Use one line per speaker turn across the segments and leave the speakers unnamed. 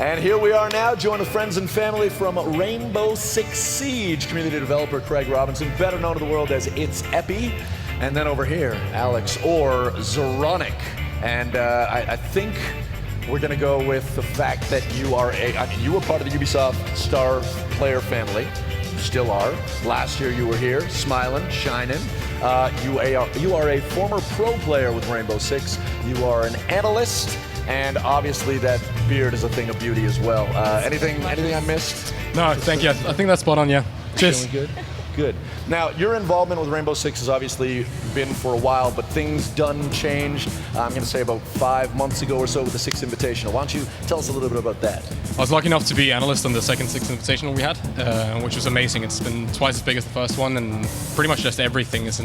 And here we are now, joined with friends and family from Rainbow Six Siege. Community developer Craig Robinson, better known to the world as It's Epi. And then over here, Alex or Zironic. And I think we're going to go with the fact that you are you were part of the Ubisoft star player family. You still are. Last year you were here, smiling, shining. You are a former pro player with Rainbow Six. You are an analyst. And obviously that beard is a thing of beauty as well. Anything I missed?
No, thank you. I think that's spot on, yeah. Cheers.
Feeling good? Good. Now, your involvement with Rainbow Six has obviously been for a while, but things done changed. I'm going to say about 5 months ago or so with the Six Invitational. Why don't you tell us a little bit about that?
I was lucky enough to be analyst on the second Six Invitational we had, which was amazing. It's been twice as big as the first one, and pretty much just everything is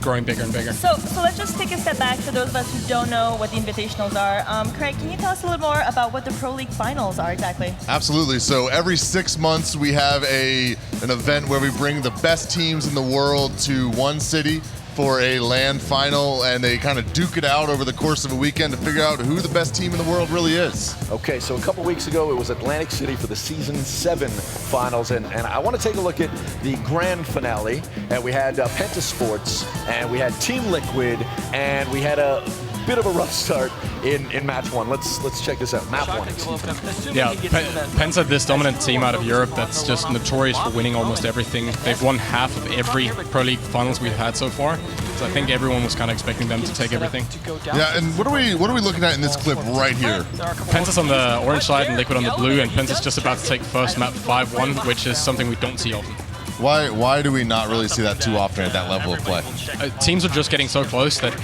growing bigger and bigger.
So let's just take a step back for those of us who don't know what the Invitationals are. Craig, can you tell us a little more about what the Pro League Finals are exactly?
Absolutely. So every 6 months we have an event where we bring the best teams in the world to one city for a LAN final, and they kind of duke it out over the course of a weekend to figure out who the best team in the world really is.
Okay, so a couple weeks ago it was Atlantic City for the Season 7 finals, and I want to take a look at the grand finale. And we had Pentasports, and we had Team Liquid, and we had a bit of a rough start in match 1. Let's check this out. Map 1.
Yeah, Penta, this dominant team out of Europe that's just notorious for winning almost everything. They've won half of every Pro League finals we've had so far. So I think everyone was kind of expecting them to take everything.
Yeah, and what are we looking at in this clip right here?
Penta's on the orange side and Liquid on the blue, and Penta's just about to take first map 5-1, which is something we don't see often.
Why do we not really see that too often at that level of play?
Teams are just getting so close that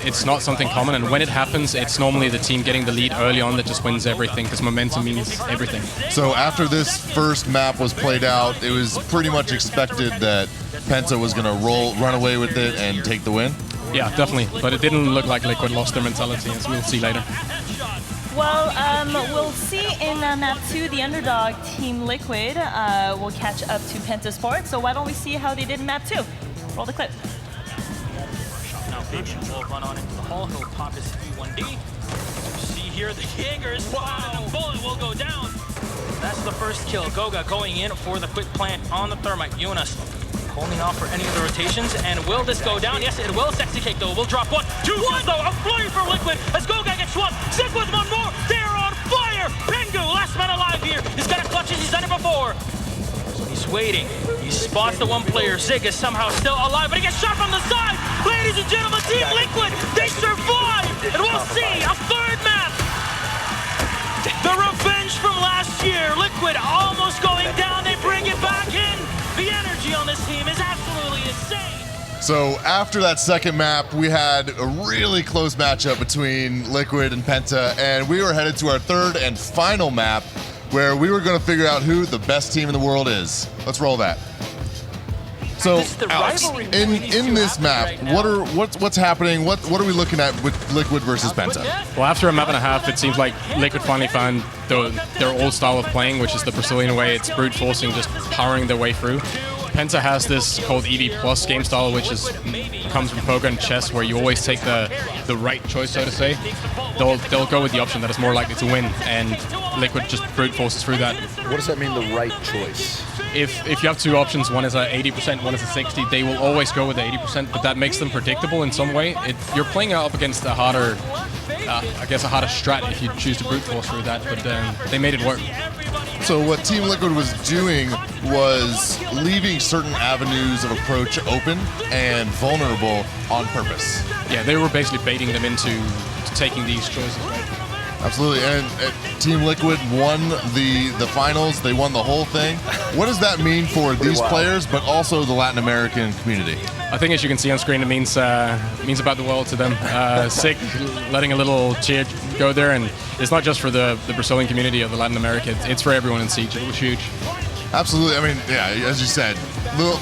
it's not something common, and when it happens, it's normally the team getting the lead early on that just wins everything, because momentum means everything.
So after this first map was played out, it was pretty much expected that Penta was going to run away with it and take the win?
Yeah, definitely, but it didn't look like Liquid lost their mentality, as we'll see later.
Well, we'll see in map 2, the underdog Team Liquid will catch up to Pentasports. So why don't we see how they did in map 2? Roll the clip.
Now Fabian will run on into the hall. He'll pop his E1D. You see here the Jaeger is spotted and a bullet will go down. That's the first kill. Goga going in for the quick plant on the thermite. Jonas holding off for any of the rotations. And will this go down? Yes, it will. Sexy Cake though will drop one. Two kills though. A flurry for Liquid as Goga gets one. Sick with one more. They're on fire. Pengu, last man alive here. He's got a clutch as he's done it before. So he's waiting. He spots the one player. Zig is somehow still alive, but he gets shot from the side. Ladies and gentlemen, Team Liquid, they survive. And we'll see a third map. The revenge from last year. Liquid almost going down. They bring it back in. The energy on this team is absolutely insane.
So after that second map, we had a really close matchup between Liquid and Penta, and we were headed to our third and final map where we were going to figure out who the best team in the world is. Let's roll that. So, Alex, in this map, what's happening? What are we looking at with Liquid versus Penta?
Well, after a map and a half, it seems like Liquid finally found their old style of playing, which is the Brazilian way. It's brute forcing, just powering their way through. Penta has this called EV Plus game style, which comes from poker and chess, where you always take the right choice, so to say. They'll go with the option that is more likely to win, and Liquid just brute forces through that.
What does that mean, the right choice?
If you have two options, one is a 80%, one is a 60%, they will always go with the 80%, but that makes them predictable in some way. You're playing up against a harder, I guess a harder strat if you choose to brute force through that, but they made it work.
So what Team Liquid was doing was leaving certain avenues of approach open and vulnerable on purpose.
Yeah, they were basically baiting them into taking these choices, right?
Absolutely, and Team Liquid won the finals. They won the whole thing. What does that mean for these players, but also the Latin American community?
I think, as you can see on screen, it means about the world to them. Sick, letting a little cheer go there, and it's not just for the Brazilian community of the Latin America. It's for everyone in Siege. It was huge.
Absolutely. I mean, yeah, as you said,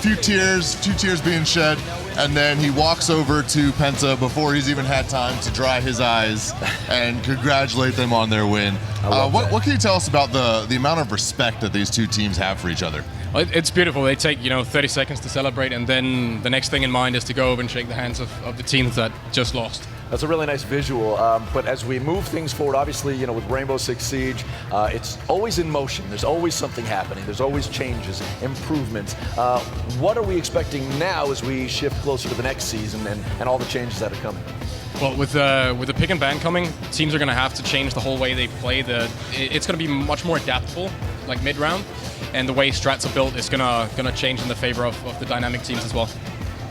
two tears being shed, and then he walks over to Penta before he's even had time to dry his eyes and congratulate them on their win. What can you tell us about the amount of respect that these two teams have for each other?
Well, it's beautiful. They take 30 seconds to celebrate, and then the next thing in mind is to go over and shake the hands of the teams that just lost.
That's a really nice visual. But as we move things forward, obviously, you know, with Rainbow Six Siege, it's always in motion. There's always something happening. There's always changes, improvements. What are we expecting now as we shift closer to the next season and all the changes that are coming?
Well, with the pick and ban coming, teams are going to have to change the whole way they play. It's going to be much more adaptable, like mid-round, and the way strats are built is going to change in the favor of the dynamic teams as well.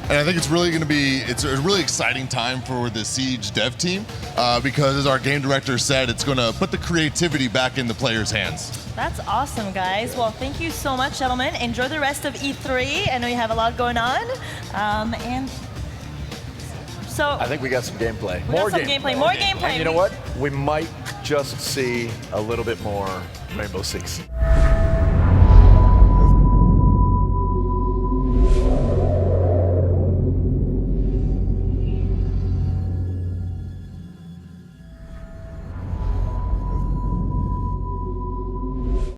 And I think it's really going to be, it's a really exciting time for the Siege dev team because, as our game director said, it's going to put the creativity back in the players' hands.
That's awesome, guys. Well, thank you so much, gentlemen. Enjoy the rest of E3. I know you have a lot going on. And so
I think we got some gameplay.
More gameplay.
And you know what? We might just see a little bit more Rainbow Six Siege.